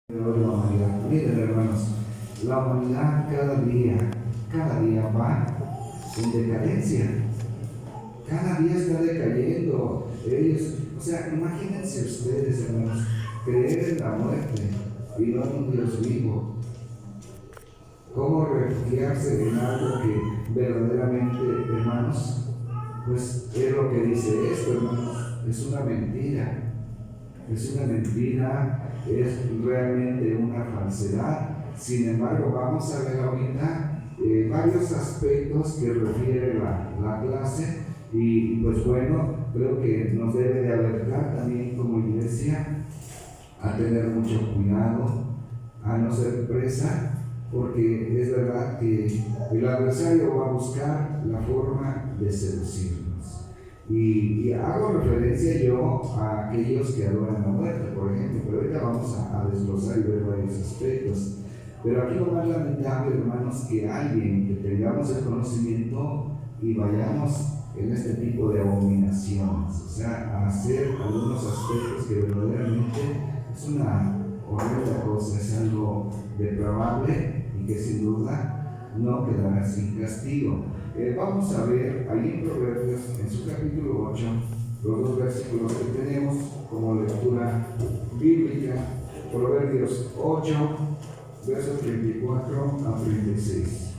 Miren, hermanos, la humanidad cada día va en decadencia. Cada día está decayendo. O sea, imagínense ustedes, hermanos, creer en la muerte y no en un Dios vivo. ¿Cómo refugiarse en algo que verdaderamente, hermanos, pues es lo que dice esto, hermanos? Es una mentira. Es una mentira, es realmente una falsedad. Sin embargo, vamos a ver ahorita varios aspectos que refiere la clase y pues bueno, creo que nos debe de alertar también como iglesia a tener mucho cuidado, a no ser presa, porque es verdad que el adversario va a buscar la forma de seducirnos. Y hago referencia yo a aquellos que adoran la muerte, por ejemplo, pero ahorita vamos a desglosar y ver varios aspectos. Pero aquí lo más lamentable, hermanos, que alguien que tengamos el conocimiento y vayamos en este tipo de abominaciones, o sea, a hacer algunos aspectos que verdaderamente es una horrenda cosa, es algo depravable y que sin duda no quedará sin castigo. Vamos a ver ahí en Proverbios, en su capítulo 8, los dos versículos que tenemos como lectura bíblica. Proverbios 8, versos 34 a 36.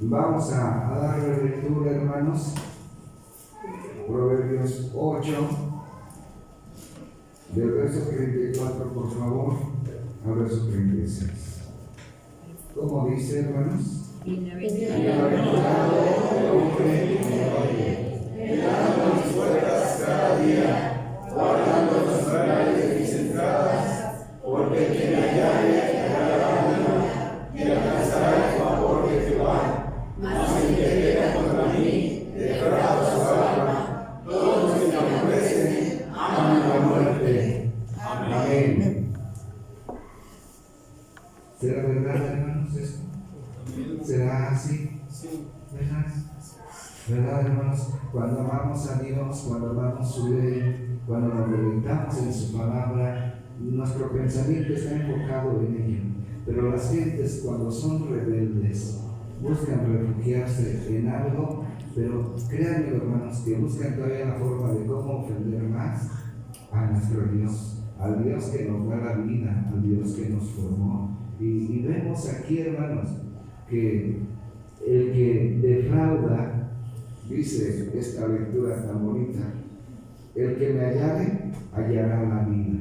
Vamos a darle lectura, hermanos. Proverbios 8, del verso 34, por favor, al verso 36. ¿Cómo dice, hermanos? Bienaventurado el hombre que me oye, mirando mis puertas cada día, guardando los umbrales de mis entradas, porque el que me hallare hallará la vida y alcanzará el favor de Jehová. Mas el que peca contra mí, defrauda su alma. Todos los que me aborrecen aman la muerte. Amén. ¿Será verdad, hermanos, esto? ¿Será así? ¿Verdad, hermanos? Cuando amamos a Dios, cuando amamos su ley, cuando nos deleitamos en su palabra, nuestro pensamiento está enfocado en ello. Pero las gentes, cuando son rebeldes, buscan refugiarse en algo, pero créanme, hermanos, que buscan todavía la forma de cómo ofender más a nuestro Dios, al Dios que nos da la vida, al Dios que nos formó. Y vemos aquí, hermanos, que el que defrauda, dice esta lectura tan bonita, el que me hallare, hallará la vida.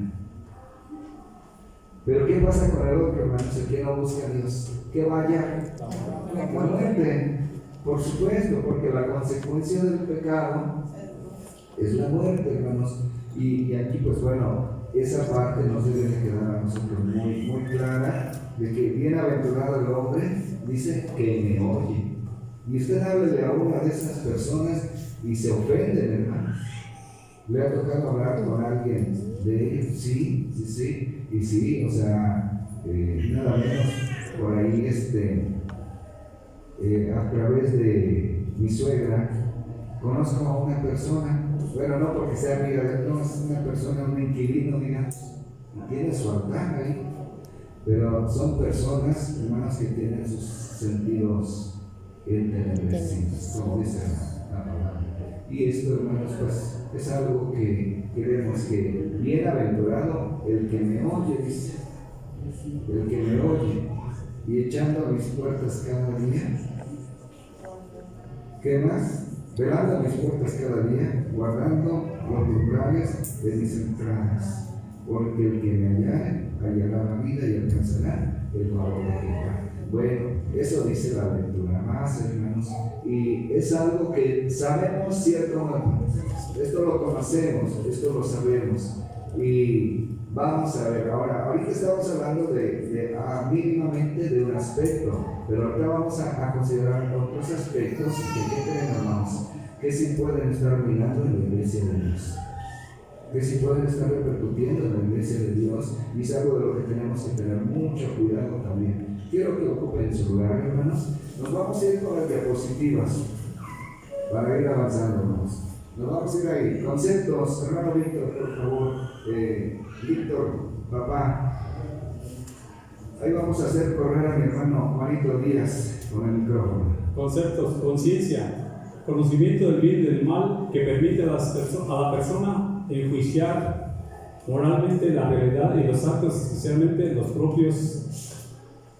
Pero ¿qué pasa con el otro, hermanos? El que no busca a Dios, ¿qué va a hallar? La muerte, por supuesto, porque la consecuencia del pecado es la muerte, hermanos. Y aquí, pues bueno, esa parte nos debe de quedar a nosotros muy, muy clara, de que bienaventurado el hombre, dice que me oye. Y usted hable a una de esas personas y se ofenden, hermanos. ¿Le ha tocado hablar con alguien de ellos? Sí, y sí, o sea, nada menos por ahí, a través de mi suegra, conozco a una persona, bueno, no porque sea amiga de él, no, es una persona, un inquilino, digamos, y tiene su altar ahí, pero son personas, hermanos, que tienen sus sentidos entenebrecidos, como dice la palabra. Y esto, hermanos, pues es algo que queremos que bienaventurado el que me oye, dice, el que me oye, y echando a mis puertas cada día. ¿Qué más? Velando a mis puertas cada día, guardando los umbrales de mis entradas, porque el que me hallare hallará la vida y alcanzará el favor de Jehová. Bueno, eso dice la lectura más, hermanos, y es algo que sabemos, ¿cierto, hermanos? Esto lo conocemos, esto lo sabemos, y vamos a ver, ahorita estamos hablando mínimamente de un aspecto, pero ahorita vamos a considerar otros aspectos que creen, hermanos, que sí pueden estar mirando en la iglesia de Dios. que sí pueden estar repercutiendo en la iglesia de Dios, y es algo de lo que tenemos que tener mucho cuidado también. Quiero que ocupen su lugar, hermanos. Nos vamos a ir con las diapositivas para ir avanzando, hermanos. Nos vamos a ir ahí. Conceptos, hermano Víctor, por favor. Víctor, papá. Ahí vamos a hacer correr a mi hermano Juanito Díaz con el micrófono. Conceptos: conciencia, conocimiento del bien y del mal, que permite a la persona enjuiciar moralmente la realidad y los actos, especialmente los propios.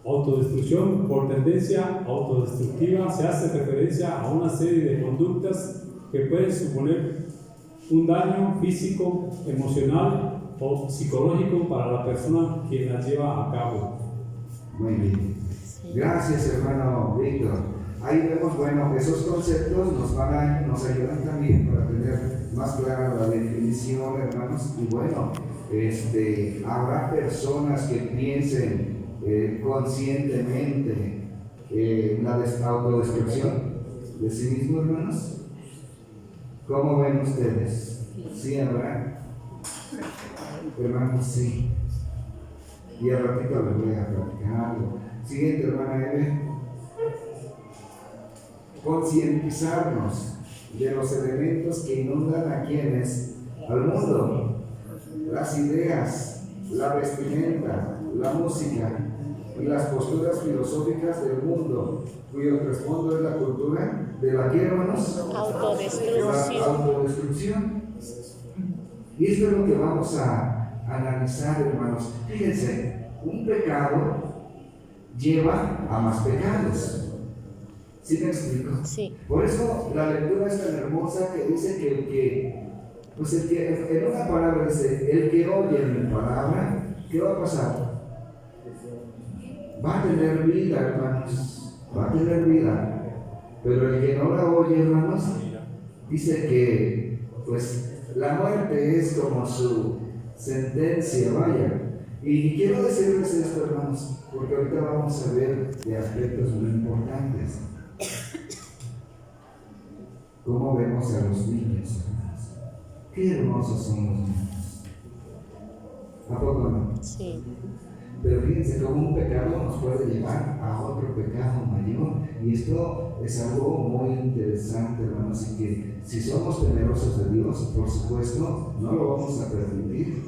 Autodestrucción, por tendencia autodestructiva, se hace referencia a una serie de conductas que pueden suponer un daño físico, emocional o psicológico para la persona que las lleva a cabo. Muy bien. Gracias, hermano Víctor. Ahí vemos, bueno, esos conceptos nos ayudan también para tener más clara la definición, hermanos. Y bueno, habrá personas que piensen conscientemente la autodestrucción de sí mismos, hermanos. ¿Cómo ven ustedes? ¿Sí habrá? Hermanos, sí. Y al ratito les voy a platicar algo. Siguiente, hermana Eve. Concientizarnos de los elementos que inundan a quienes, al mundo, las ideas, la vestimenta, la música y las posturas filosóficas del mundo, cuyo trasfondo es la cultura de la que, hermanos, la autodestrucción. Y esto es lo que vamos a analizar, hermanos. Fíjense, un pecado lleva a más pecados. ¿Sí me explico? Sí. Por eso la lectura es tan hermosa que dice que en una palabra dice, el que oye mi palabra, ¿qué va a pasar? Va a tener vida, hermanos, va a tener vida. Pero el que no la oye, hermanos, dice que pues la muerte es como su sentencia, vaya. Y quiero decirles esto, hermanos, porque ahorita vamos a ver de aspectos muy importantes. ¿Cómo vemos a los niños, hermanos? Qué hermosos son los niños. ¿A poco no? Sí. Pero fíjense cómo un pecado nos puede llevar a otro pecado mayor. Y esto es algo muy interesante, hermanos, y que si somos temerosos de Dios, por supuesto, no lo vamos a permitir.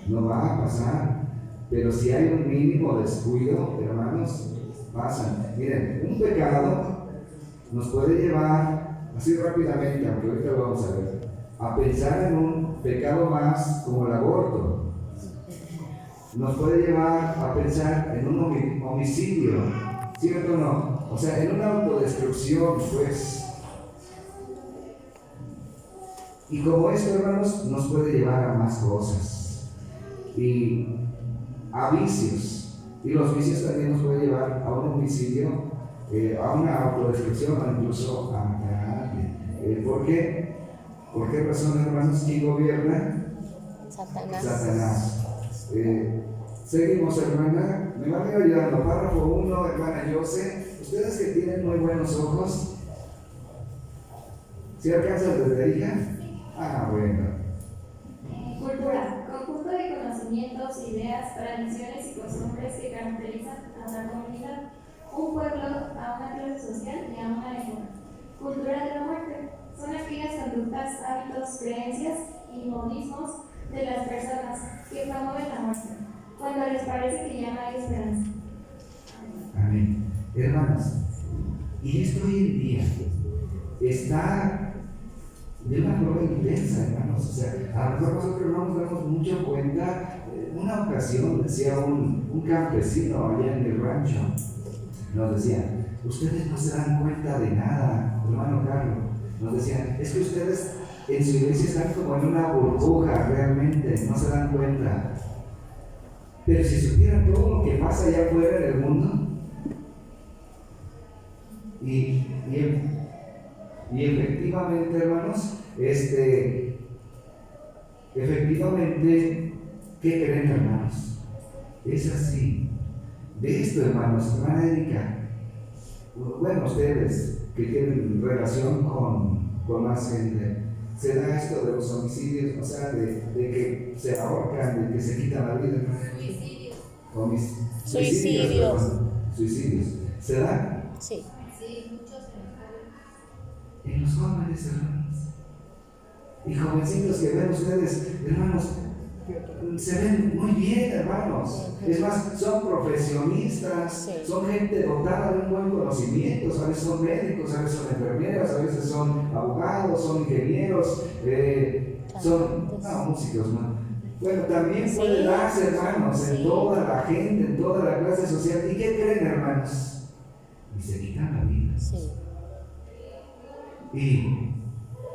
No va a pasar. Pero si hay un mínimo descuido, hermanos, pasan. Miren, un pecado nos puede llevar, así rápidamente, aunque ahorita lo vamos a ver, a pensar en un pecado más como el aborto. Nos puede llevar a pensar en un homicidio, ¿cierto o no? O sea, en una autodestrucción, pues. Y como esto, hermanos, nos puede llevar a más cosas. Y a vicios. Y los vicios también nos pueden llevar a un homicidio, a una autodestrucción o incluso a matar a alguien. ¿Por qué? ¿Por qué razón, hermanos? ¿Quién gobierna? Satanás. Seguimos, hermana. Me van a ir ayudando. Párrafo 1, hermana Jose. Ustedes que tienen muy buenos ojos, ¿sí alcanzan desde hija? Ah, bueno. Cultura, conjunto de conocimientos, ideas, tradiciones y costumbres que caracterizan a la comunidad, un pueblo, a una clase social y a una época. Cultura de la muerte, son aquellas conductas, hábitos, creencias y modismos de las personas que promueven la muerte, cuando les parece que ya no hay esperanza. Amén. Hermanos, y esto hoy en día está de una forma intensa, hermanos. O sea, a lo mejor nosotros no nos damos mucho cuenta. Una ocasión decía un campesino allá en el rancho, nos decía, ustedes no se dan cuenta de nada, hermano Carlos. Nos decían, es que ustedes en su iglesia están como en una burbuja, realmente, no se dan cuenta. Pero si supieran todo lo que pasa allá afuera en el mundo, y efectivamente, hermanos, efectivamente, ¿qué creen, hermanos? Es así. De esto, hermanos, hermana Erika, bueno, ustedes que tienen relación con más gente, se da esto de los homicidios, o sea, de que se ahorcan, de que se quitan la vida. Suicidios. Suicidios. ¿Se da? Sí. Sí, muchos En los jóvenes, hermanos. Y jovencitos que ven ustedes, hermanos, se ven muy bien, hermanos. Es más, son profesionistas, Sí. son gente dotada de un buen conocimiento. A veces son médicos, a veces son enfermeras, a veces son abogados, son ingenieros, son músicos, ¿no? Bueno, también Sí. puede darse, hermanos, en Sí. toda la gente, en toda la clase social. ¿Y qué creen, hermanos? Y se quitan la vida. Sí.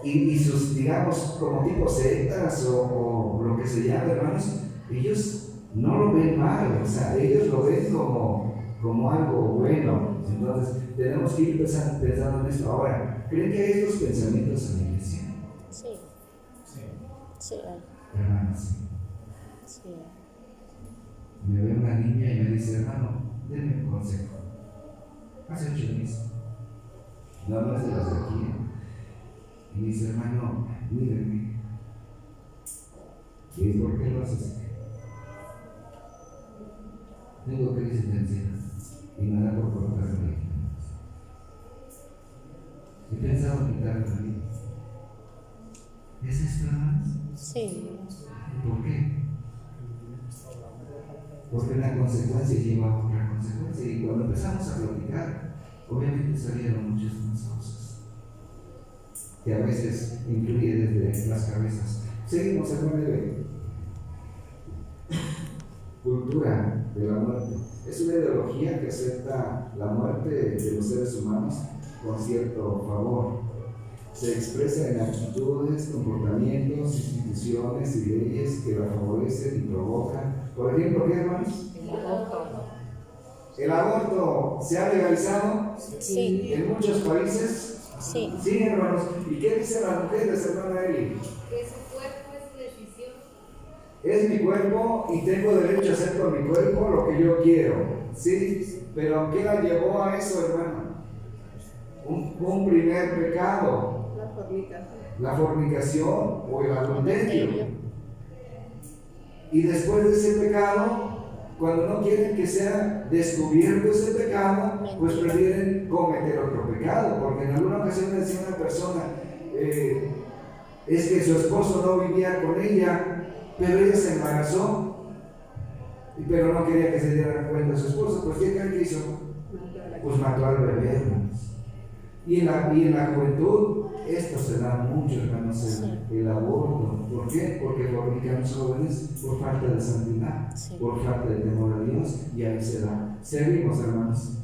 Y sus, digamos, como tipo sectas o lo que se llama, hermanos, ellos no lo ven mal, o sea, ellos lo ven como algo bueno. Entonces, tenemos que ir pensando en esto. Ahora, ¿creen que hay estos pensamientos en la iglesia? Sí. Sí. Hermanos, Sí. me ve una niña y me dice, hermano, denme un consejo. Hace 8 meses. No es de las de aquí, ¿eh? Y me dice, hermano, mírenme. ¿Y por qué lo haces? Tengo crisis de ansiedad y me da por cortarme la vida. He pensado en quitarme la vida. ¿Es esto, hermanos? Sí. ¿Por qué? Porque una consecuencia lleva a otra consecuencia. Y cuando empezamos a platicar, obviamente salieron muchas más cosas que a veces influyen desde las cabezas. Seguimos, hermano. Cultura de la muerte. Es una ideología que acepta la muerte de los seres humanos con cierto favor. Se expresa en actitudes, comportamientos, instituciones y leyes que la favorecen y provocan. Por ejemplo, ¿qué, hermanos? ¿El aborto se ha legalizado? Sí. En muchos países. Sí. Sí, hermanos. ¿Y qué dicen las mujeres, hermana Eli? Que su cuerpo es su decisión. Es mi cuerpo y tengo derecho a hacer con mi cuerpo lo que yo quiero. Sí, pero ¿qué la llevó a eso, hermano? Un primer pecado. La fornicación o el adulterio. Y después de ese pecado, cuando no quieren que sea descubierto ese pecado, pues prefieren cometer otro pecado. Porque en alguna ocasión me decía una persona, es que su esposo no vivía con ella, pero ella se embarazó, pero no quería que se diera cuenta su esposo. Pues ¿qué creen que hizo? Pues mató al bebé, hermanos. Y en la juventud, esto se da mucho, hermanos, el aborto. ¿Por qué? Porque fornican los jóvenes por falta de santidad, por falta de temor a Dios, y ahí se da. Seguimos, hermanos.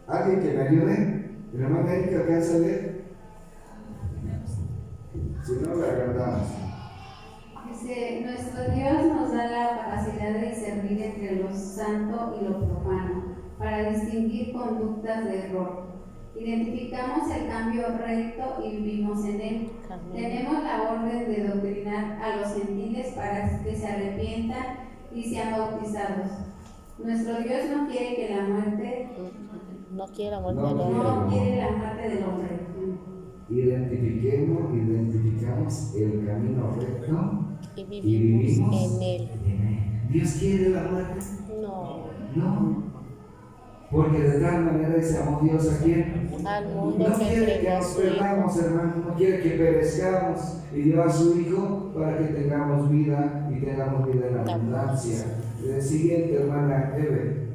¿Alguien que me ayude? ¿La hermana Erika alcanza a leer? Si no, la agrandamos. Dice, nuestro Dios nos da la capacidad de discernir entre lo santo y lo profano, para distinguir conductas de error. Identificamos el cambio recto y vivimos en él. Tenemos la orden de doctrinar a los gentiles para que se arrepientan y sean bautizados. Nuestro Dios no quiere que la muerte No quiere la muerte No, del hombre. no quiere la muerte del hombre. Identificamos el camino recto Y y vivimos vivimos en él. ¿Dios quiere la muerte? No. No. Porque de tal manera se amó Dios a quién. Al mundo No que quiere que entregó a nos su hijo. perdamos, hermano. No quiere que perezcamos. Y dio a su Hijo para que tengamos vida y tengamos vida en abundancia. Siguiente, hermana Eve.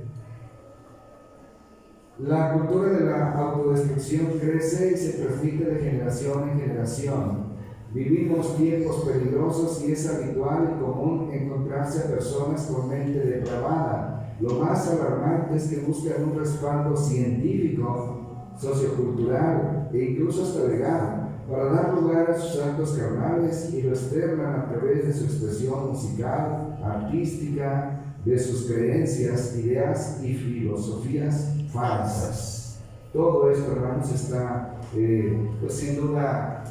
La cultura de la autodestrucción crece y se transmite de generación en generación. Vivimos tiempos peligrosos y es habitual y común encontrarse a personas con mente depravada. Lo más alarmante es que buscan un respaldo científico, sociocultural e incluso hasta legal para dar lugar a sus actos carnales y lo externan a través de su expresión musical, artística, de sus creencias, ideas y filosofías falsas. Todo esto, hermanos, está pues sin duda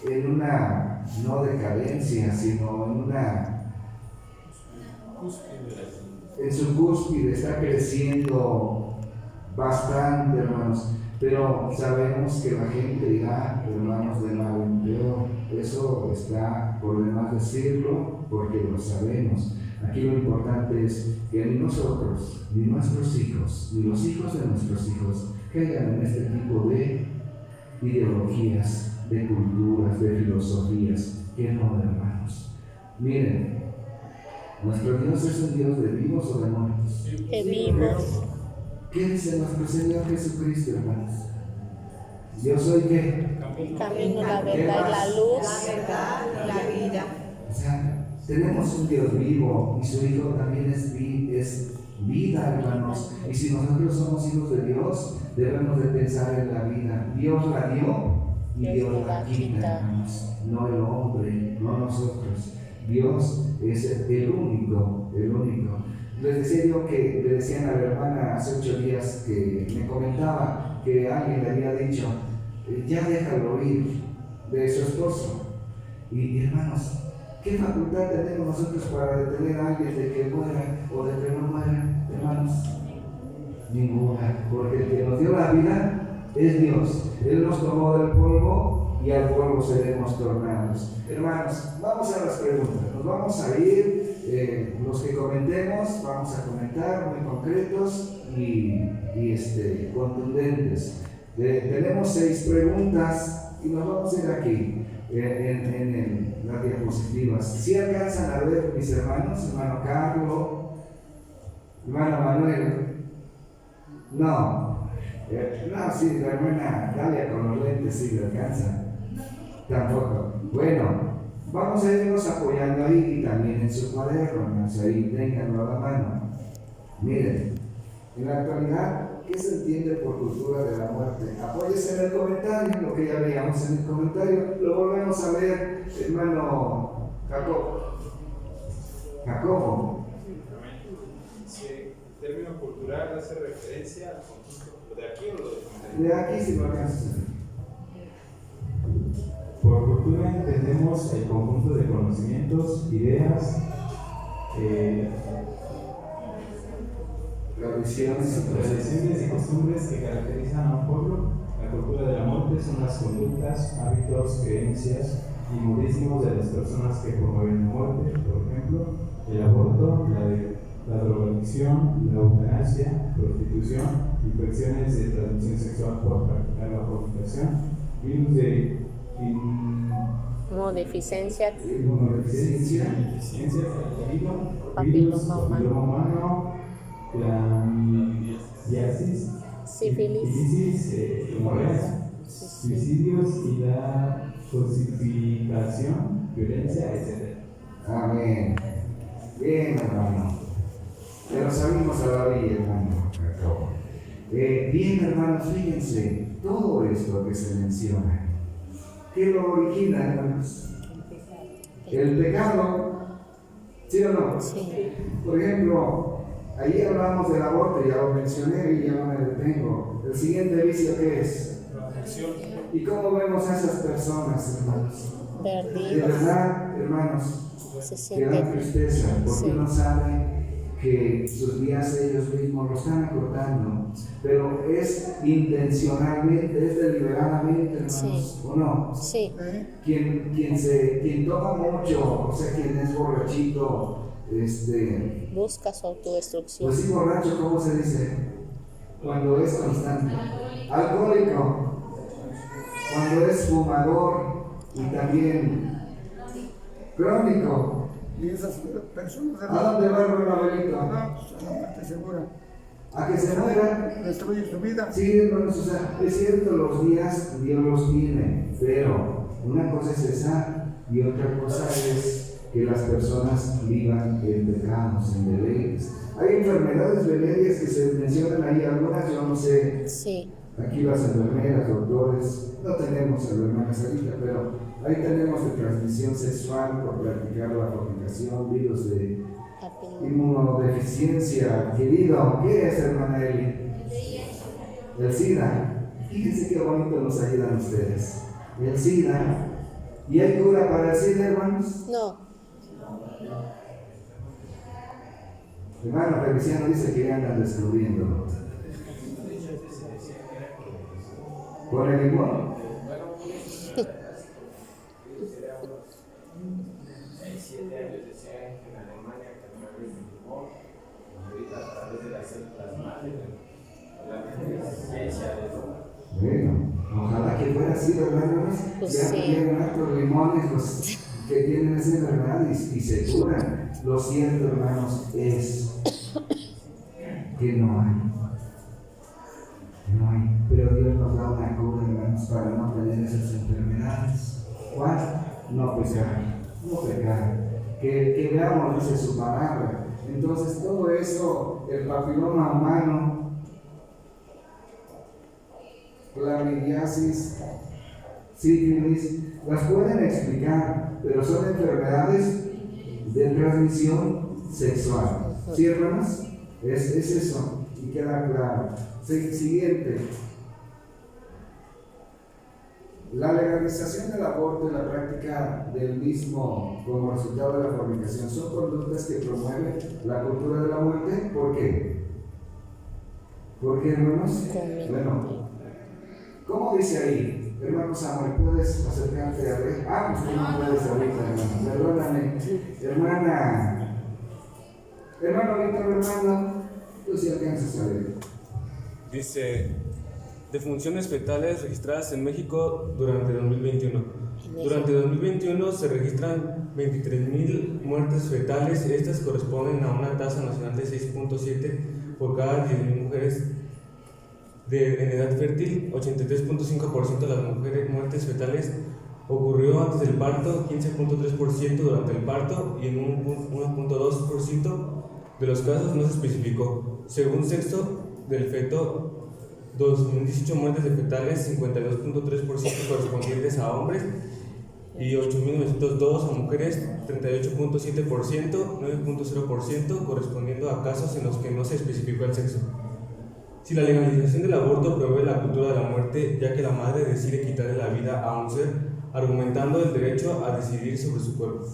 en una no decadencia, sino en su cúspide está creciendo bastante, hermanos. Pero sabemos que la gente dirá, hermanos, de mal en peor. Eso está por demás decirlo porque lo sabemos. Aquí lo importante es que ni nosotros, ni nuestros hijos, ni los hijos de nuestros hijos caigan en este tipo de ideologías, de culturas, de filosofías, que no, hermanos. Miren, nuestro Dios es un Dios de vivos o de muertos. Que vivos. ¿Qué dice nuestro Señor Jesucristo, hermanos? Yo soy ¿qué? El camino, la verdad y la luz. La verdad y la vida. O sea, tenemos un Dios vivo y su Hijo también es vida, hermanos. Y si nosotros somos hijos de Dios, debemos de pensar en la vida. Dios la dio y Dios la quita, hermanos. No el hombre, no nosotros. Dios es el único. Les decía yo que le decían a la hermana hace 8 días que me comentaba que alguien le había dicho, ya déjalo ir de su esposo. Y hermanos, ¿qué facultad tenemos nosotros para detener a alguien de que muera o de que no muera, hermanos? Ninguna, porque el que nos dio la vida es Dios. Él nos tomó del polvo y al polvo seremos tornados. Hermanos, vamos a las preguntas. Nos vamos a ir, los que comentemos, vamos a comentar muy concretos y contundentes. Tenemos 6 preguntas y nos vamos a ir aquí en las diapositivas. Si alcanzan a ver mis hermanos, hermano Carlos, hermano Manuel. No, sí, la hermana Dalia con los lentes sí le alcanza. Tampoco. Bueno, vamos a irnos apoyando ahí y también en su cuaderno, ahí ténganlo a la mano. Miren, en la actualidad, ¿qué se entiende por cultura de la muerte? Apóyese en el comentario, lo que ya veíamos en el comentario, lo volvemos a leer, hermano Jacobo. El término cultural hace referencia al conjunto de aquí o lo de De aquí si lo alcanzas a ver. Por cultura entendemos el conjunto de conocimientos, ideas, tradiciones y costumbres que caracterizan a un pueblo. La cultura de la muerte son las conductas, hábitos, creencias y modismos de las personas que promueven la muerte, por ejemplo, el aborto, la drogadicción, la eutanasia, prostitución, infecciones de transmisión sexual por practicar la fornicación, virus de Inmunodeficiencia, papiloma humano, clamidiasis, sífilis, hemorragia, suicidios y la cosificación, violencia, etc. Amén. Bien, hermano. Pero salimos a la orilla, hermano. Bien, hermanos, fíjense, todo esto que se menciona, ¿qué lo origina, hermanos? El pecado, ¿sí o no? sí, Por ejemplo, ayer hablamos del aborto, ya lo mencioné y ya no me detengo. El siguiente vicio, ¿qué es? ¿Y cómo vemos a esas personas, hermanos? De perdidos, verdad, hermanos, se que dan sienten, tristeza, porque sí. uno sabe que sus días ellos mismos lo están acortando, pero es intencionalmente, es deliberadamente, hermanos, Sí. ¿o no? Sí, Quien toma mucho, o sea, quien es borrachito, busca su autodestrucción. pues sí, borracho, ¿cómo se dice? Cuando es constante. Alcohólico. Cuando es fumador y también crónico. Y esas personas, ¿A dónde va el abuelito? a la muerte segura. ¿A que se muera? Destruye su vida. Sí, hermanos, o sea, es cierto, los días Dios los tiene, pero una cosa es esa y otra cosa es que las personas vivan en pecados, en deleites. Hay enfermedades venéreas que se mencionan ahí, algunas yo no sé. Sí, Aquí las enfermeras, doctores, no tenemos hermanas ahorita, pero ahí tenemos de transmisión sexual por practicar la fornicación, virus de papiloma. inmunodeficiencia adquirido. ¿Qué es, hermana Eli? El SIDA. Fíjense qué bonito nos ayudan ustedes. El SIDA. ¿Y hay cura para el SIDA, hermanos? No, Hermano Feliciano dice que ya andan descubriendo. ¿Con el limón? Bueno, sería unos 6-7 años decían que en Alemania cambiaron el limón, ahorita a través de las células madre, la ciencia de todo. Bueno, ojalá que fuera así, hermanos. Pues Ya sí. tienen hartos limones los que tienen esa enfermedad y se curan. Lo cierto, hermanos, es que no hay. No hay. Pero Dios nos da una cura, hermanos, para no tener esas enfermedades. ¿Cuál? No pecar. No pecar. Que veamos, dice su palabra. Entonces, todo eso, el papiloma humano, clamidiasis, sífilis, las pueden explicar, pero son enfermedades de transmisión sexual. ¿Sí, hermanos? Es eso, y queda claro. Siguiente. La legalización del aborto y la práctica del mismo como resultado de la fornicación son conductas que promueven la cultura de la muerte. ¿Por qué? ¿Por qué, hermanos? Bueno, ¿cómo dice ahí? Hermano Samuel, ¿puedes acercarte a ver? Pues tú no puedes ahorita, hermano. Perdóname. Hermano Víctor, hermano, tú sí alcanzas a ver. Dice, defunciones fetales registradas en México durante 2021. Durante 2021 se registran 23,000 muertes fetales. Estas corresponden a una tasa nacional de 6.7 por cada 10,000 mujeres en edad fértil. 83.5% de las muertes fetales ocurrió antes del parto, 15.3% durante el parto y en un 1.2% de los casos no se especificó. Según sexo del feto, 2018 muertes de fetales, 52.3% correspondientes a hombres y 8.902 a mujeres, 38.7%, 9.0% correspondiendo a casos en los que no se especificó el sexo. Si la legalización del aborto promueve la cultura de la muerte, ya que la madre decide quitarle la vida a un ser, argumentando el derecho a decidir sobre su cuerpo.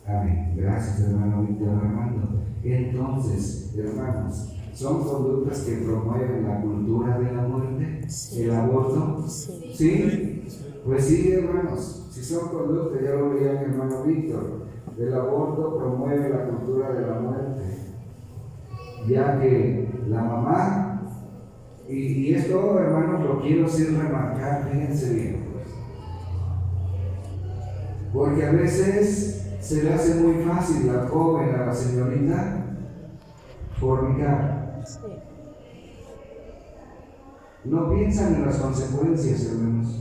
Amén. Gracias, hermano Víctor Armando. Entonces, hermanos, ¿son conductas que promueven la cultura de la muerte? Sí. ¿El aborto? Sí. ¿Sí? Pues sí, hermanos. Si son conductas, ya lo veía mi hermano Víctor. El aborto promueve la cultura de la muerte, ya que la mamá, y esto, hermanos, lo quiero sí remarcar, fíjense bien, porque a veces se le hace muy fácil al joven, a la señorita, fornicar. Sí. No piensan en las consecuencias, hermanos.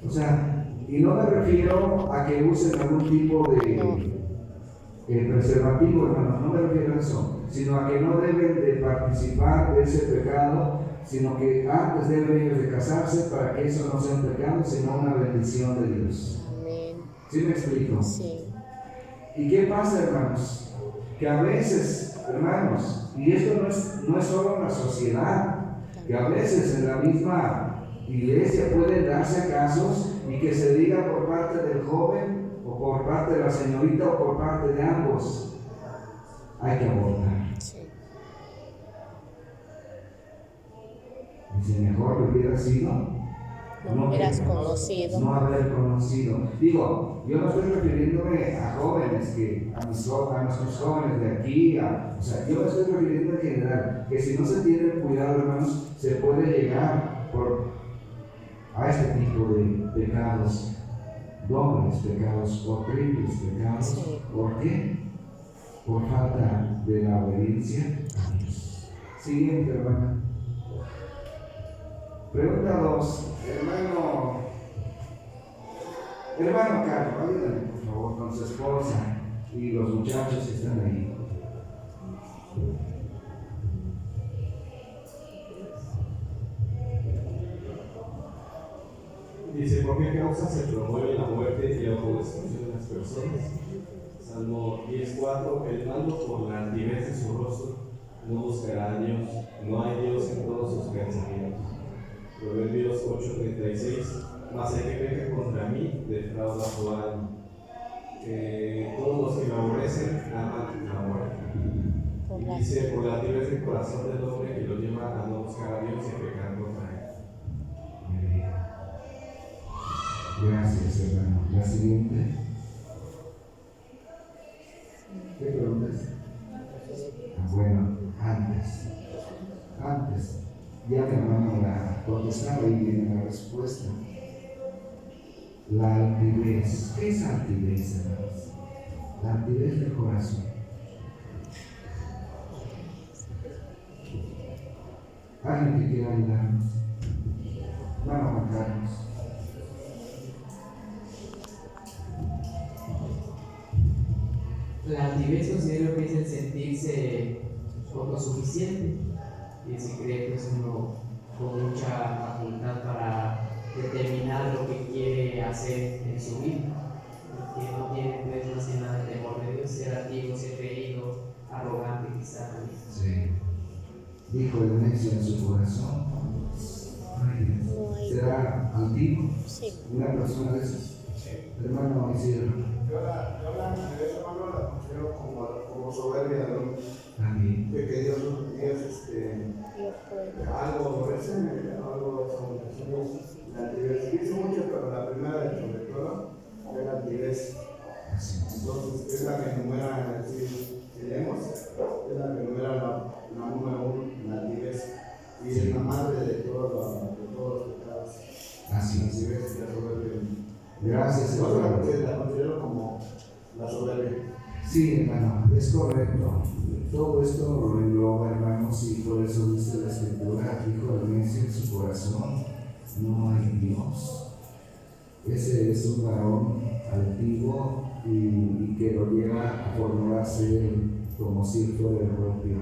O sea, y no me refiero a que usen algún tipo de preservativo, hermanos, no me refiero a eso, sino a que no deben de participar de ese pecado, sino que antes deben ellos de casarse para que eso no sea un pecado, sino una bendición de Dios. Amén. ¿Sí me explico? Sí. ¿Y qué pasa, hermanos? Que a veces, hermanos, y esto no es solo en la sociedad, que a veces en la misma iglesia pueden darse casos y que se diga por parte del joven o por parte de la señorita o por parte de ambos, hay que abortar. Sí. Dice, mejor lo hubiera sido No hubieras conocido. no haber conocido. Digo, yo no estoy refiriéndome a jóvenes, a nuestros jóvenes de aquí, o sea, yo me estoy refiriendo en general, que si no se tiene cuidado, hermanos, se puede llegar a este tipo de pecados, dobles pecados o triples pecados. Sí. ¿Por qué? Por falta de la obediencia a Dios. Siguiente, hermano. Pregunta 2. Hermano Carlos, ayúdame por favor con su esposa y los muchachos que están ahí. Dice, ¿por qué causa se promueve la muerte y la autodestrucción de las personas? Salmo 10:4, el malo por la altivez de su rostro no buscará a Dios, no hay Dios en todos sus pensamientos. Proverbios 8:36, mas el que peca contra mí defrauda su alma. Todos los que me aborrecen aman la muerte. Y dice, por la altivez del corazón del hombre que lo lleva a no buscar a Dios y a pecar contra él. La siguiente. ¿Qué preguntas? Bueno, antes, ya mi hermano la contestaba y viene la respuesta. La altivez. ¿Qué es altivez, hermanos? La altivez del corazón. ¿Alguien que quiera ayudarnos? Hermano Juan Carlos. La altivez considero que es el sentirse autosuficiente y se cree que es uno con mucha facultad para determinar lo que quiere hacer en su vida, que no tiene pues más que nada el temor de Dios, ser altivo, ser creído, arrogante quizá también. Sí. Dijo el necio en su corazón. ¿Será altivo? Sí. ¿Una persona de esas? Hermano Isidro. Yo la altivez, hermano, la considero como soberbia, ¿no? También. De que Dios algo aborrece, algo es la altivez. Dice mucho, pero la primera de sobre todo es la altivez. Entonces, es la que enumera, si leemos, es la que enumera la número 1, la altivez. Y es la madre de todos los pecados. Así es. La altivez y la soberbia. Gracias, Yo hermano. la considero como la soberbia. Sí, hermano, es correcto. Todo esto lo engloba, hermanos, y por eso dice la Escritura, dijo el necio en su corazón, no hay Dios. Ese es un varón altivo y que lo lleva a formularse como si fuera el propio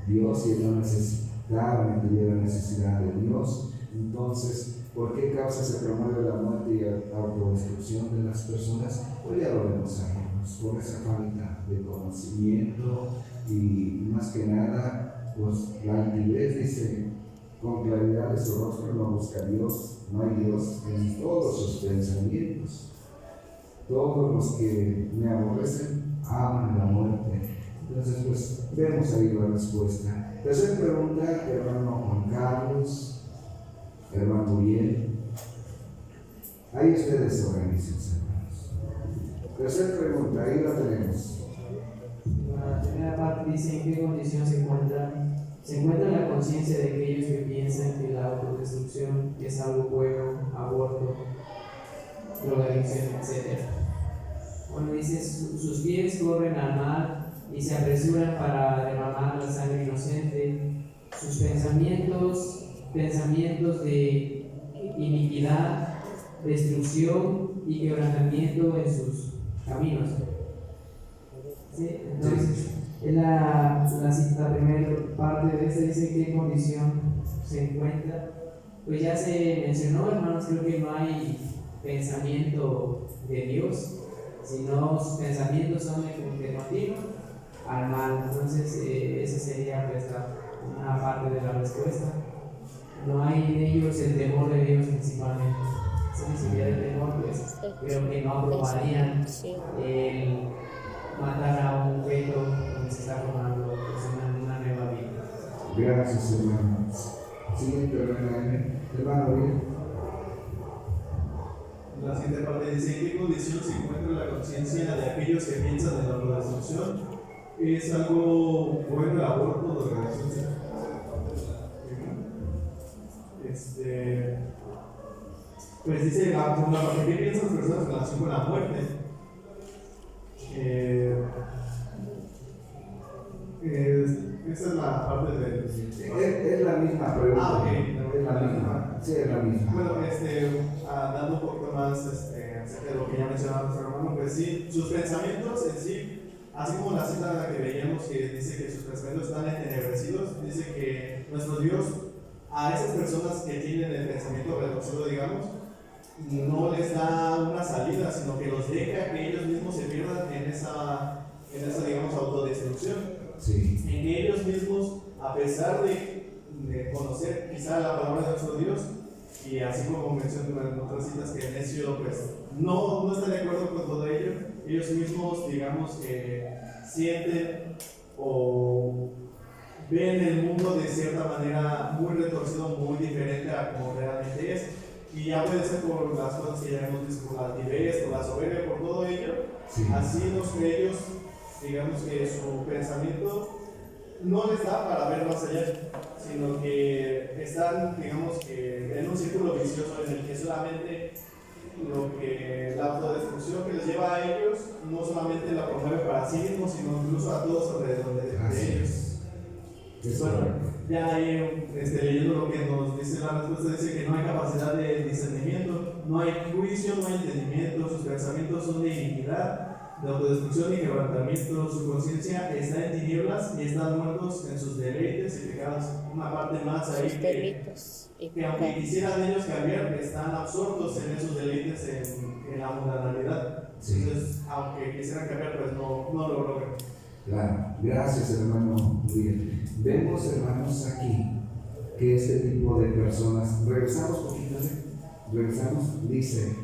Dios, y él no necesitaba ni tuviera necesidad de Dios. Entonces, ¿por qué causa se promueve la muerte y la autodestrucción de las personas? Pues ya lo vemos, hermanos, por esa falta de conocimiento y más que nada, pues la altivez dice con claridad de su rostro no busca a Dios, no hay Dios en todos sus pensamientos. Todos los que me aborrecen aman la muerte. Entonces, pues vemos ahí la respuesta. Tercera pregunta, hermano Juan Carlos, hermano Uriel. Ahí ustedes se organizan, hermanos. Tercera pregunta, ahí la tenemos. La primera parte dice en qué condición se encuentra la conciencia de aquellos que piensan que la autodestrucción es algo bueno, aborto, drogadicción, etc. Bueno, dice, sus pies corren al mal y se apresuran para derramar la sangre inocente, sus pensamientos de iniquidad, destrucción y quebrantamiento en sus caminos. ¿Sí? Entonces, en la primera parte de esta dice qué condición se encuentra. Pues ya se mencionó, hermanos, creo que no hay pensamiento de Dios, sino sus pensamientos son de continuo al mal. Entonces, esa sería pues, una parte de la respuesta. No hay en ellos el temor de Dios principalmente. Si hubiera el temor, pues creo que no aprobarían el matar a un feto donde se está formando una nueva vida. Gracias, hermano. Siguiente, hermano Uriel. La siguiente parte dice: ¿en qué condición se encuentra la conciencia de aquellos que piensan en la autodestrucción? ¿Es algo bueno el aborto o drogadicción? Pues dice la parte que piensan las personas en relación con la muerte. Esa es la parte de. Es la misma pregunta. Okay. Es la misma. Sí, es la misma. Bueno, dando un poquito más acerca de lo que ya mencionaba nuestro hermano, pues sí, sus pensamientos en sí, así como la cita que veíamos que dice que sus pensamientos están entenebrecidos, dice que nuestro Dios a esas personas que tienen el pensamiento retorcido, digamos, no les da una salida, sino que los deja que ellos mismos se pierdan en esa digamos, autodestrucción. Sí. En que ellos mismos, a pesar de conocer quizá la palabra de nuestro Dios, y así como mencioné en otras citas que el necio pues, no está de acuerdo con todo ello, ellos mismos, digamos, que sienten o ven el mundo de cierta manera muy retorcido, muy diferente a como realmente es, Y ya puede ser por las cosas que ya hemos visto, por la altivez, por la soberbia, por todo ello. Sí. Así ellos, digamos que su pensamiento no les da para ver más allá, sino que están, digamos que en un círculo vicioso en el que solamente lo que la autodestrucción que les lleva a ellos no solamente la promueve para sí mismos, sino incluso a todos alrededor de ellos. Bueno, ya ahí leyendo lo que nos dice la respuesta, dice que no hay capacidad de discernimiento, no hay juicio, no hay entendimiento, sus pensamientos son de iniquidad, de autodestrucción y quebrantamiento, su conciencia está en tinieblas y están muertos en sus deleites y pecados. Una parte más ahí que aunque quisieran ellos cambiar, están absortos en esos deleites en la mundanalidad. Sí. Entonces, aunque quisieran cambiar, pues no lo logran. Claro, gracias hermano Uriel. Vemos hermanos aquí que este tipo de personas, regresamos, dice,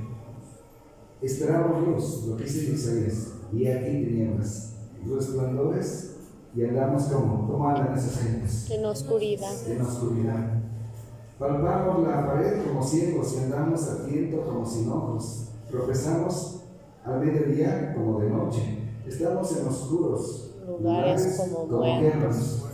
esperamos luz, lo que dice Isaías, y aquí tinieblas, resplandores, y andamos ¿cómo andan esas gentes? En oscuridad. En oscuridad. Palpamos la pared como ciegos y andamos a tiento como sin ojos. Tropezamos al mediodía como de noche. Estamos en oscuros lugares como muertos.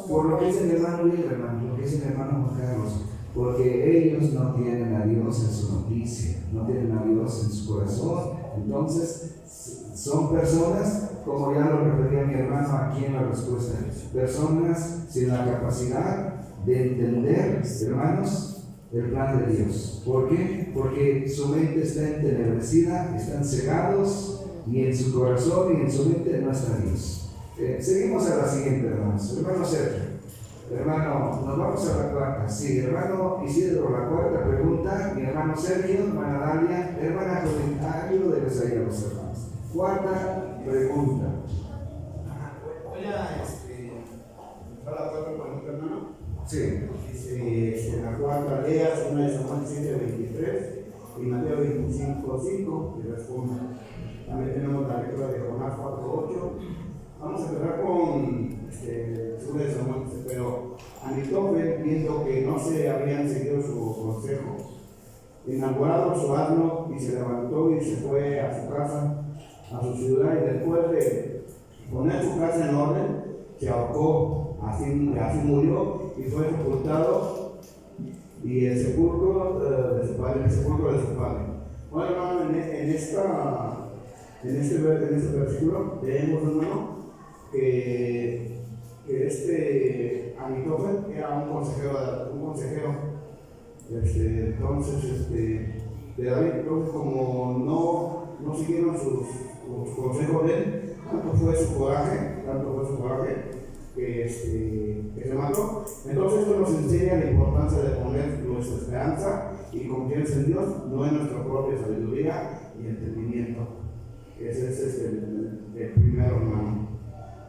Por lo que dice el hermano Uriel, lo que dice el hermano Juan Carlos, porque ellos no tienen a Dios en su noticia, no tienen a Dios en su corazón. Entonces, son personas, como ya lo refería mi hermano aquí en la respuesta, personas sin la capacidad de entender, hermanos, el plan de Dios. ¿Por qué? Porque su mente está entenebrecida, están cegados, y en su corazón y en su mente no está Dios. Seguimos a la siguiente, hermanos. Hermano Sergio, hermano, nos vamos a la cuarta. Sí, hermano Isidro, la cuarta pregunta. Mi hermano Sergio, hermana Dalia, hermana Jolín, ayúdenles ahí a los hermanos. Cuarta pregunta. Voy a la cuarta pregunta, hermano. Sí. Dice, en la cuarta leas una de Samuel 7:23 y Mateo 25:5 y responde. También tenemos la lectura de Jonás 4:8. Vamos a empezar con segunda de Samuel, pero Anitofel, viendo que no se habían seguido su consejo, enamorado su asno y se levantó y se fue a su casa, a su ciudad, y después de poner su casa en orden, se ahorcó, así murió y fue sepultado y el sepulcro de su padre. Bueno, hermano, en este versículo leemos, hermano, que Anitofel era un consejero de David. Entonces, como no siguieron sus consejos de él, tanto fue su coraje que se mató. Entonces esto nos enseña la importancia de poner nuestra esperanza y confianza en Dios, no en nuestra propia sabiduría y entendimiento. Ese es el primero, hermano.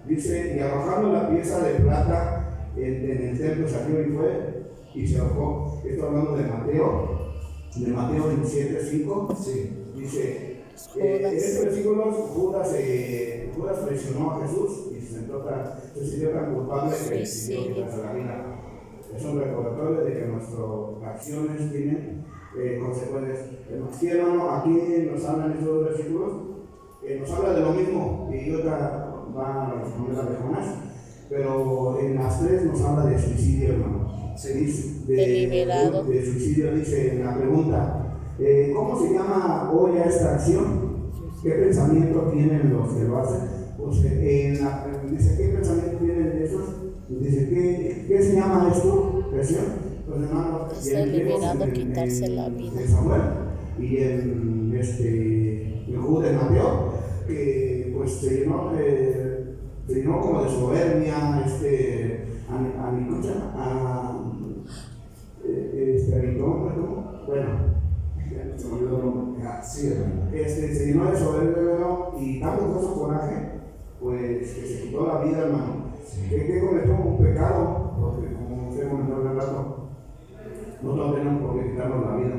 Dice, y arrojando la pieza de plata en el templo salió y fue y se arrojó. Esto hablando de Mateo 27:5. Sí. Dice, en este versículo Judas traicionó a Jesús y se sintió tan culpable que decidió quitarse la vida. Es un recordatorio de que nuestras acciones tienen consecuencias. Hermano, aquí nos hablan estos dos versículos, nos habla de lo mismo, y otra va a responder la de Jonás, pero en las tres nos habla de suicidio, hermano. Se dice de suicidio, dice en la pregunta, ¿cómo se llama hoy a esta acción? ¿Qué pensamiento tienen los que lo hacen? Pues dice, ¿qué pensamiento tienen esos? Dice, ¿qué se llama esto? ¿Presión? Pues hermano, deliberado quitarse la vida. En Samuel y en Judas de Mateo, que pues se llenó como de soberbia, se llenó de soberbia y tanto fue su coraje, pues que se quitó la vida, hermano. Que cometió un pecado, porque como usted comentó hace rato, no todos tenemos por qué quitarnos la vida.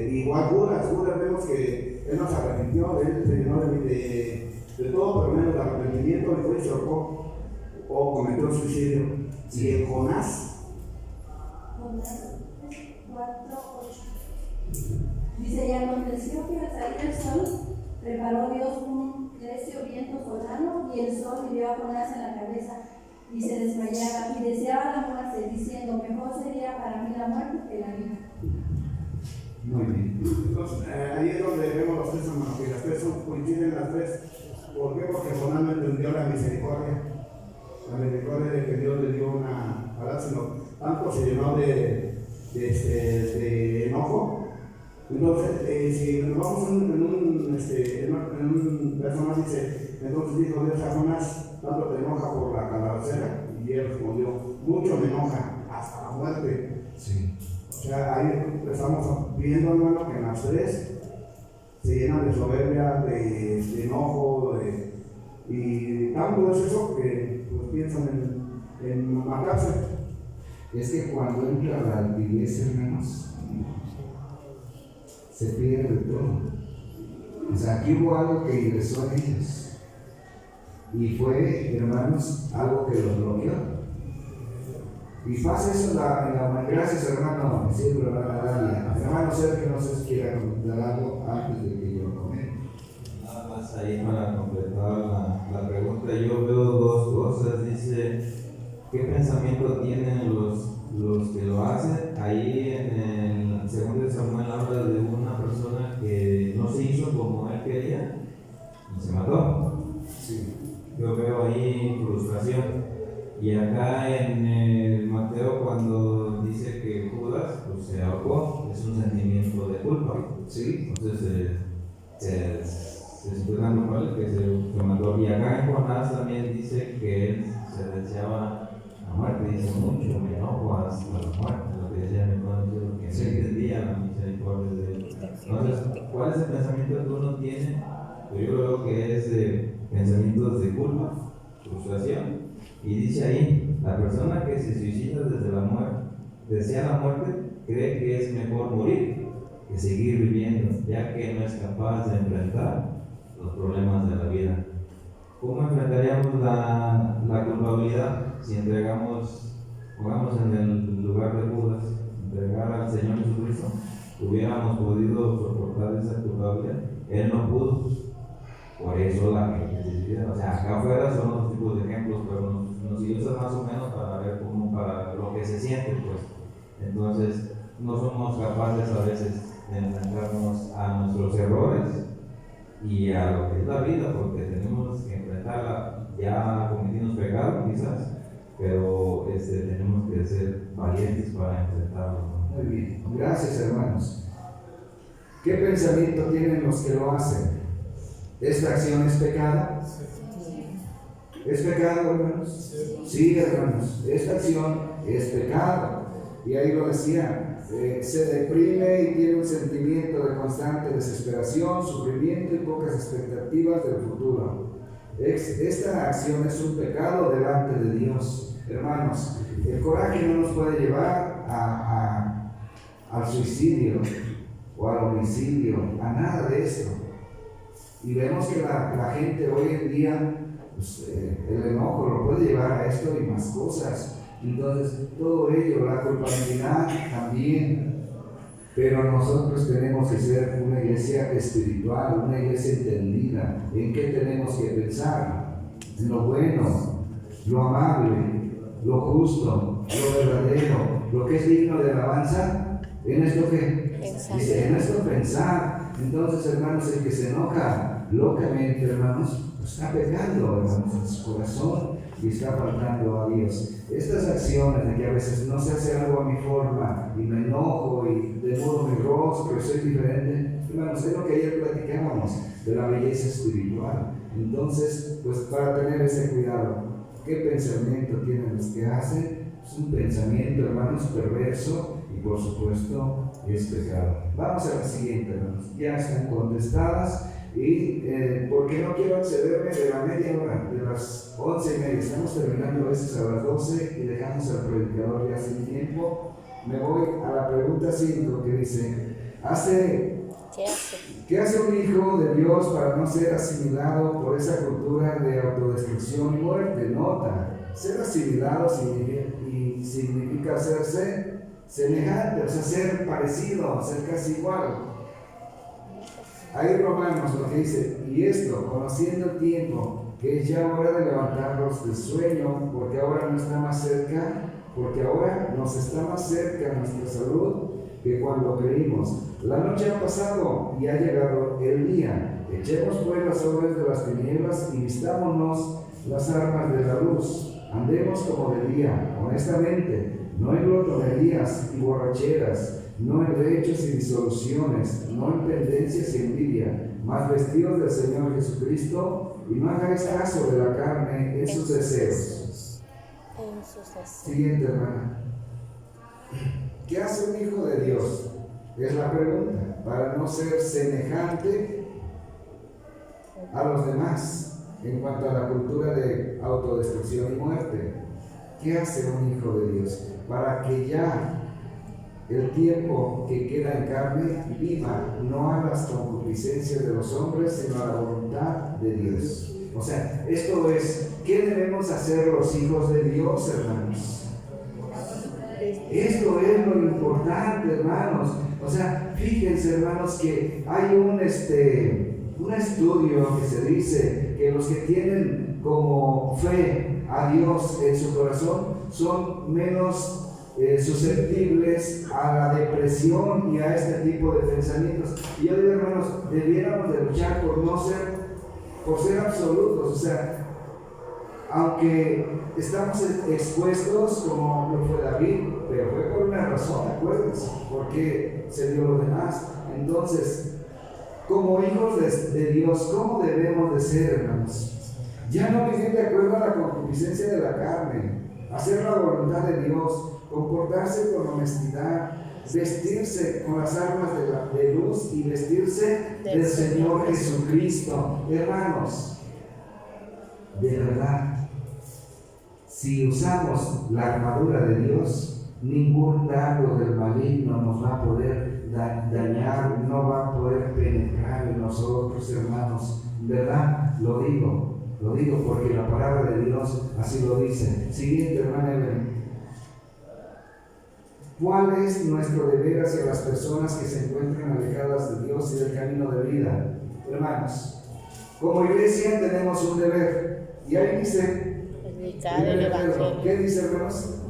Igual Judas vemos que él no se arrepintió, él se llenó de todo, pero menos de arrepentimiento, y fue y se ahorcó o cometió suicidio. Y en Jonás 4:8. Dice, y aconteció que al salir el sol, preparó Dios un recio viento solano, y el sol hirió a Jonás en la cabeza, y se desmayaba, y deseaba la muerte, diciendo, mejor sería para mí la muerte que la vida. Muy bien. Entonces, ahí es donde vemos los tres hermanos, que las tres coinciden las tres. ¿Por qué? Porque Jonás no entendió la misericordia. La misericordia de que Dios le dio una palabra, sino tanto se llenó de enojo. Entonces, si nos vamos en un verso más, dice, entonces dijo Dios a Jonás, tanto te enoja por la calabacera, y él respondió, mucho me enoja, hasta la muerte. Sí. O sea, ahí estamos viendo, hermano, que en las tres se llenan de soberbia, de enojo, y tanto es eso que pues, piensan en matarse. Es que cuando entra la altivez, hermanos, se pierde todo. O sea, aquí hubo algo que ingresó en ellos. Y fue, hermanos, algo que los bloqueó. Y pasa eso en la humanidad. Gracias, hermano. Siempre, hermana Dalia. Hermano Sergio, no sé si quiera comentar algo antes de que yo comente. Nada más ahí para completar la pregunta. Yo veo dos cosas. Dice, ¿qué pensamiento tienen los que lo hacen? Ahí en el segundo Samuel habla de una persona que no se hizo como él quería y se mató. Sí. Yo veo ahí frustración. Y acá en el Mateo, cuando dice que Judas pues, se ahogó, es un sentimiento de culpa. Sí. Entonces se sintió tan culpable que se mató. Y acá en Jonás también dice que él se deseaba la muerte, dice mucho, me enojo hasta la muerte, lo que decía mi padre, que no entendía la misericordia de él. Entonces, ¿cuál es el pensamiento que uno tiene? Pues yo creo que es de pensamientos de culpa, frustración. Y dice ahí, la persona que se suicida desde la muerte, desea la muerte, cree que es mejor morir que seguir viviendo, ya que no es capaz de enfrentar los problemas de la vida. ¿Cómo enfrentaríamos la culpabilidad si pongamos en el lugar de Judas, entregar al Señor Jesucristo? ¿Hubiéramos podido soportar esa culpabilidad? Él no pudo. Por eso la gente se suicida. O sea, acá afuera son otros tipos de ejemplos, pero nos ilustran más o menos para ver para lo que se siente, pues. Entonces, no somos capaces a veces de enfrentarnos a nuestros errores y a lo que es la vida, porque tenemos que enfrentarla. Ya cometimos pecado, quizás, pero tenemos que ser valientes para enfrentarlo. Muy bien, gracias, hermanos. ¿Qué pensamiento tienen los que lo hacen? ¿Esta acción es pecado? ¿Es pecado, hermanos? Sí, hermanos, esta acción es pecado. Y ahí lo decía, se deprime y tiene un sentimiento de constante desesperación, sufrimiento y pocas expectativas del futuro. Esta acción es un pecado delante de Dios. Hermanos, el coraje no nos puede llevar al suicidio o al homicidio, a nada de esto. Y vemos que la gente hoy en día, pues, el enojo lo puede llevar a esto y más cosas. Entonces, todo ello, la culpabilidad también. Pero nosotros tenemos que ser una iglesia espiritual, una iglesia entendida. ¿En qué tenemos que pensar? En lo bueno, lo amable, lo justo, lo verdadero, lo que es digno de alabanza. ¿En esto qué? Dice, en esto pensar. Entonces, hermanos, el que se enoja locamente, hermanos, pues está pecando, hermanos, en su corazón y está faltando a Dios. Estas acciones de que a veces no se hace algo a mi forma y me enojo y demudo mi rostro y soy diferente, hermanos, es lo que ayer platicábamos de la belleza espiritual. Entonces, pues para tener ese cuidado, ¿qué pensamiento tienen los que hacen? Es un pensamiento, hermanos, perverso y por supuesto es pecado. Vamos a la siguiente, hermanos. Ya están contestadas. Y porque no quiero excederme de la media hora, de las 11:30, estamos terminando a veces a las 12 y dejamos al predicador ya sin tiempo. Me voy a la pregunta 5 que dice, ¿qué hace un hijo de Dios para no ser asimilado por esa cultura de autodestrucción y muerte? Nota, ser asimilado significa hacerse semejante, o sea, ser parecido, ser casi igual. Ahí Romanos lo que dice, y esto, conociendo el tiempo, que es ya hora de levantarlos del sueño, porque ahora nos está más cerca nuestra salud que cuando creímos. La noche ha pasado y ha llegado el día. Echemos pues las obras de las tinieblas y vistámonos las armas de la luz. Andemos como de día, honestamente, no en glotonerías y borracheras, no en lechos y disoluciones, no en pendencias y envidia, mas vestidos del Señor Jesucristo, y no hagáis caso de la carne en sus deseos. Siguiente, hermana. ¿Qué hace un hijo de Dios? Es la pregunta, para no ser semejante a los demás en cuanto a la cultura de autodestrucción y muerte. ¿Qué hace un hijo de Dios? Para que ya el tiempo que queda en carne viva no a las concupiscencias de los hombres, sino a la voluntad de Dios. O sea, esto es, ¿qué debemos hacer los hijos de Dios, hermanos? Esto es lo importante, hermanos. O sea, fíjense, hermanos, que hay un estudio que se dice que los que tienen como fe a Dios en su corazón son menos susceptibles a la depresión y a este tipo de pensamientos. Y yo digo, hermanos, debiéramos de luchar por ser absolutos. O sea, aunque estamos expuestos, como lo fue David, pero fue por una razón, acuérdense, porque se dio lo demás. Entonces, como hijos de Dios, ¿cómo debemos de ser, hermanos? Ya no vivir de acuerdo a la concupiscencia de la carne, hacer la voluntad de Dios, comportarse con honestidad, vestirse con las armas de luz y vestirse del Señor Jesucristo. Hermanos, de verdad, si usamos la armadura de Dios, ningún dardo del maligno nos va a poder dañar, no va a poder penetrar en nosotros, hermanos. ¿Verdad? Lo digo porque la palabra de Dios así lo dice. Siguiente, hermana Evelyn. ¿Cuál es nuestro deber hacia las personas que se encuentran alejadas de Dios y del camino de vida? Hermanos, como iglesia tenemos un deber. Y ahí dice, predicar el Evangelio. ¿Qué dice, hermanos?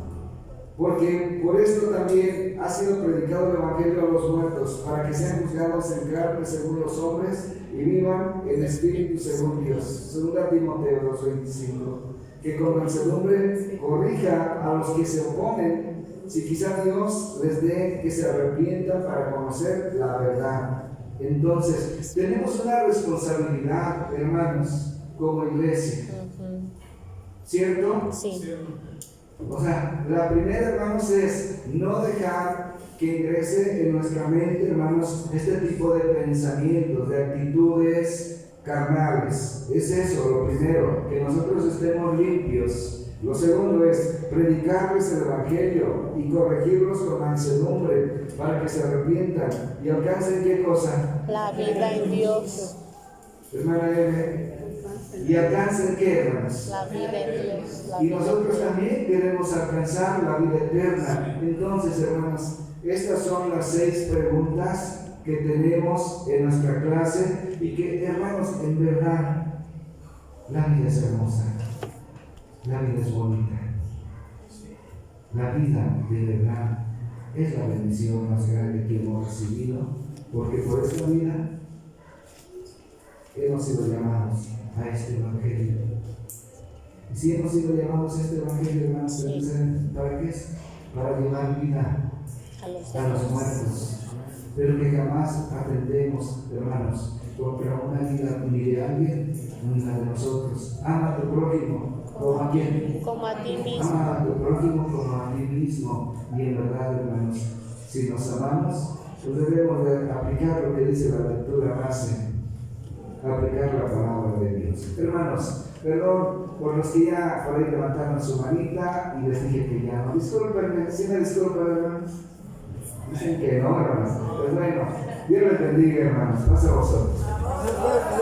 Porque por esto también ha sido predicado el Evangelio a los muertos, para que sean juzgados en carne según los hombres y vivan en espíritu según Dios. 2 Timoteo 2:25. Que con mansedumbre corrija a los que se oponen, si quizá Dios les dé que se arrepientan para conocer la verdad. Entonces, tenemos una responsabilidad, hermanos, como iglesia. ¿Cierto? Sí. O sea, la primera, hermanos, es no dejar que ingrese en nuestra mente, hermanos, este tipo de pensamientos, de actitudes carnales. Es eso lo primero, que nosotros estemos limpios. Lo segundo es predicarles el Evangelio y corregirlos con mansedumbre para que se arrepientan y alcancen ¿qué cosa? La vida en Dios. Hermana Eve, ¿y alcancen qué, hermanos? La vida en Dios. Y nosotros también queremos alcanzar la vida eterna. Entonces, hermanos, estas son las 6 preguntas que tenemos en nuestra clase y que, hermanos, en verdad, la vida es hermosa. La vida es bonita. La vida, de verdad, es la bendición más grande que hemos recibido, porque por esta vida hemos sido llamados a este Evangelio. Y si hemos sido llamados a este Evangelio, hermanos, ¿para qué es? Para llevar vida a los muertos. Pero que jamás atendemos, hermanos, contra una vida ni de alguien ni la de nosotros. Ama a tu prójimo. ¿Como a quién? Como a ti mismo. Ama a tu prójimo como a ti mismo. Y en verdad, hermanos, si nos amamos, pues debemos de aplicar lo que dice la lectura base, aplicar la palabra de Dios. Hermanos, perdón por los que ya por ahí levantaron su manita y les dije que ya no. Discúlpenme, ¿sí me disculpan, hermanos? Dicen que no, hermanos. Pues bueno, Dios les bendiga, hermanos. Pasa a vosotros.